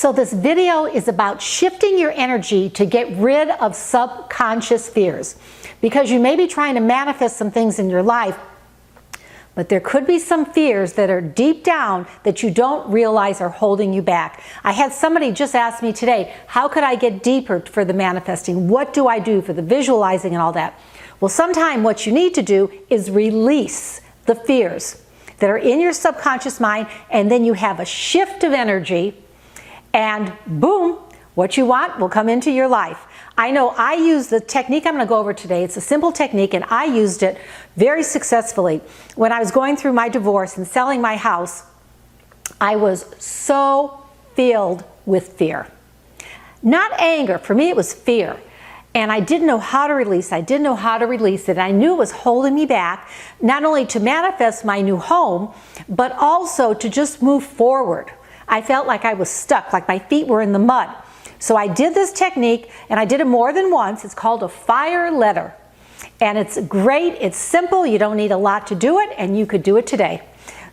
So this video is about shifting your energy to get rid of subconscious fears, because you may be trying to manifest some things in your life, but there could be some fears that are deep down that you don't realize are holding you back. I had somebody just ask me today, how could I get deeper for the manifesting? What do I do for the visualizing and all that? Well, sometime what you need to do is release the fears that are in your subconscious mind, and then you have a shift of energy, and boom, what you want will come into your life. I know I use the technique I'm going to go over today. It's a simple technique, and I used it very successfully. When I was going through my divorce and selling my house, I was so filled with fear. Not anger. For me, it was fear. And I didn't know how to release. I didn't know how to release it. I knew it was holding me back, not only to manifest my new home, but also to just move forward. I felt like I was stuck, like my feet were in the mud. So I did this technique, and I did it more than once. It's called a fire letter. And it's great, it's simple, you don't need a lot to do it, and you could do it today.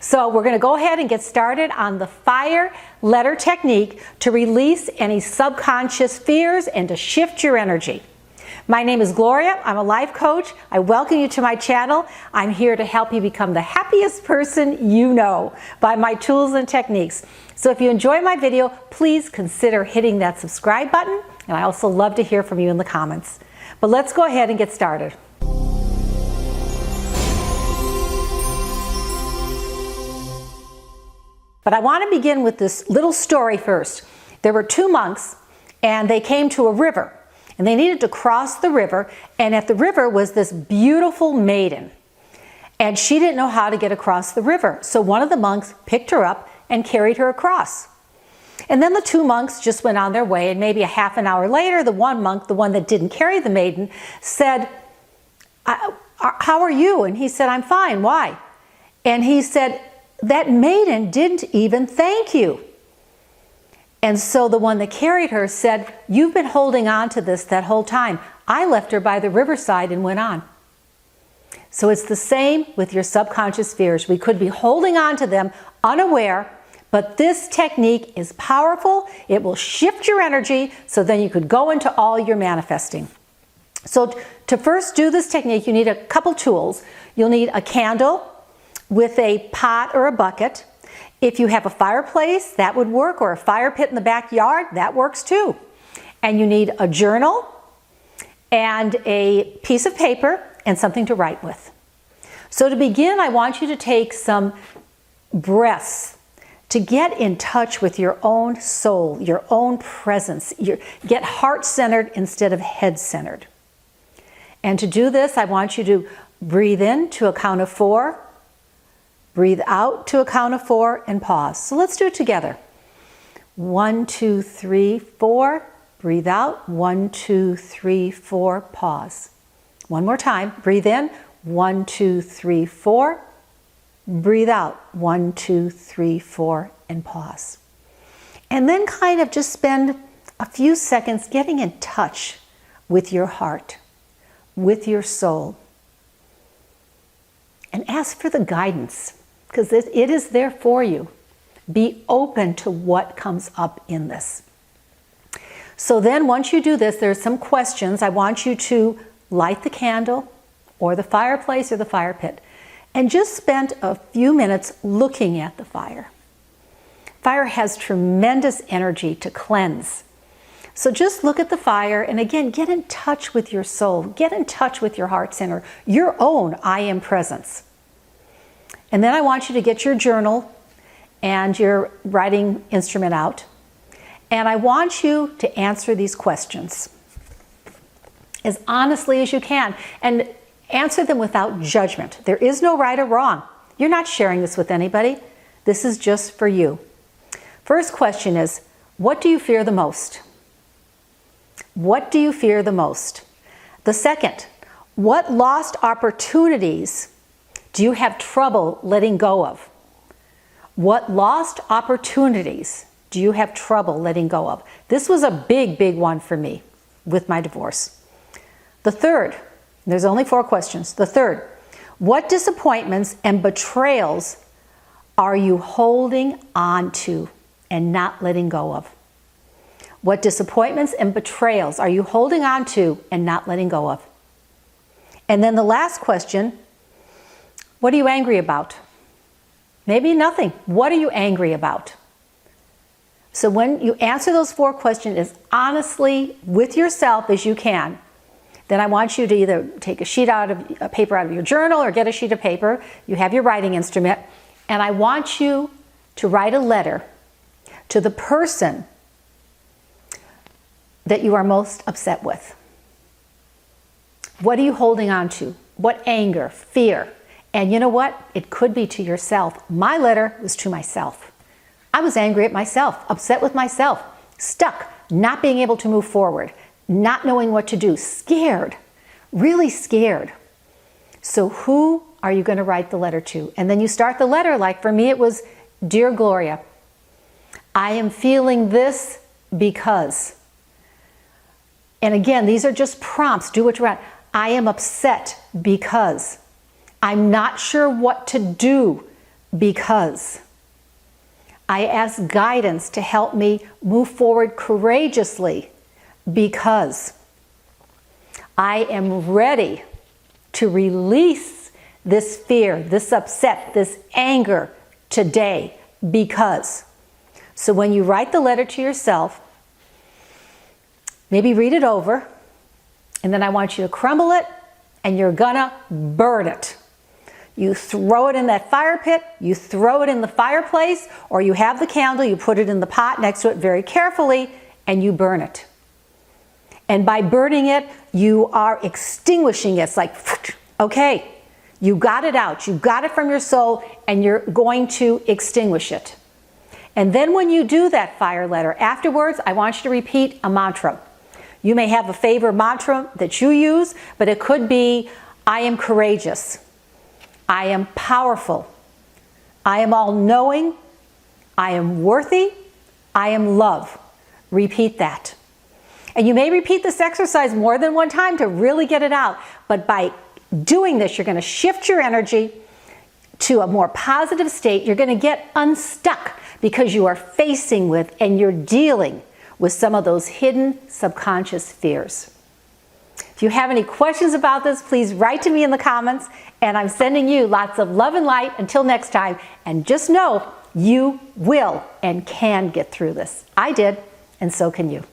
So we're gonna go ahead and get started on the fire letter technique to release any subconscious fears and to shift your energy. My name is Gloria. I'm a life coach. I welcome you to my channel. I'm here to help you become the happiest person you know by my tools and techniques. So if you enjoy my video, please consider hitting that subscribe button, and I also love to hear from you in the comments. But let's go ahead and get started. But I want to begin with this little story first. There were two monks, and they came to a river, and they needed to cross the river, and at the river was this beautiful maiden, and she didn't know how to get across the river. So one of the monks picked her up and carried her across. And then the two monks just went on their way, and maybe a half an hour later, the one monk, the one that didn't carry the maiden, said, how are you? And he said, I'm fine. Why? And he said, that maiden didn't even thank you. And so the one that carried her said, you've been holding on to this that whole time. I left her by the riverside and went on. So it's the same with your subconscious fears. We could be holding on to them unaware, but this technique is powerful. It will shift your energy, so then you could go into all your manifesting. So to first do this technique, you need a couple tools. You'll need a candle with a pot or a bucket. If you have a fireplace, that would work, or a fire pit in the backyard, that works too. And you need a journal and a piece of paper and something to write with. So to begin, I want you to take some breaths to get in touch with your own soul, your own presence. Get heart-centered instead of head-centered. And to do this, I want you to breathe in to a count of 4, breathe out to a count of 4, and pause. So let's do it together. 1, 2, 3, 4. Breathe out. 1, 2, 3, 4. Pause. One more time. Breathe in. 1, 2, 3, 4. Breathe out. 1, 2, 3, 4, and pause. And then kind of just spend a few seconds getting in touch with your heart, with your soul. And ask for the guidance, because it is there for you. Be open to what comes up in this. So then once you do this, there's some questions. I want you to light the candle or the fireplace or the fire pit, and just spend a few minutes looking at the fire. Fire has tremendous energy to cleanse. So just look at the fire, and again, get in touch with your soul. Get in touch with your heart center, your own I am presence. And then I want you to get your journal and your writing instrument out. And I want you to answer these questions as honestly as you can. And answer them without judgment. There is no right or wrong. You're not sharing this with anybody. This is just for you. First question is, what do you fear the most? What do you fear the most? The second, what lost opportunities do you have trouble letting go of? What lost opportunities do you have trouble letting go of? This was a big, big one for me with my divorce. The third, there's only 4 questions. The third, what disappointments and betrayals are you holding on to and not letting go of? What disappointments and betrayals are you holding on to and not letting go of? And then the last question, what are you angry about? Maybe nothing. What are you angry about? So when you answer those 4 questions as honestly with yourself as you can, then I want you to either take a paper out of your journal or get a sheet of paper. You have your writing instrument. And I want you to write a letter to the person that you are most upset with. What are you holding on to? What anger, fear? And you know what? It could be to yourself. My letter was to myself. I was angry at myself, upset with myself, stuck, not being able to move forward, not knowing what to do, scared, really scared. So who are you going to write the letter to? And then you start the letter, like for me it was, Dear Gloria, I am feeling this because. And again, these are just prompts. Do what you want. I am upset because. I'm not sure what to do because. I ask guidance to help me move forward courageously because. I am ready to release this fear, this upset, this anger today because. So when you write the letter to yourself, maybe read it over, and then I want you to crumble it, and you're gonna burn it. You throw it in that fire pit, you throw it in the fireplace, or you have the candle, you put it in the pot next to it very carefully, and you burn it. And by burning it, you are extinguishing it. It's like, okay, you got it out, you got it from your soul, and you're going to extinguish it. And then when you do that fire letter, afterwards, I want you to repeat a mantra. You may have a favorite mantra that you use, but it could be, I am courageous. I am powerful. I am all-knowing. I am worthy. I am love. Repeat that. And you may repeat this exercise more than one time to really get it out. But by doing this, you're going to shift your energy to a more positive state. You're going to get unstuck because you are facing with and you're dealing with some of those hidden subconscious fears. If you have any questions about this, please write to me in the comments, and I'm sending you lots of love and light until next time. And just know you will and can get through this. I did, and so can you.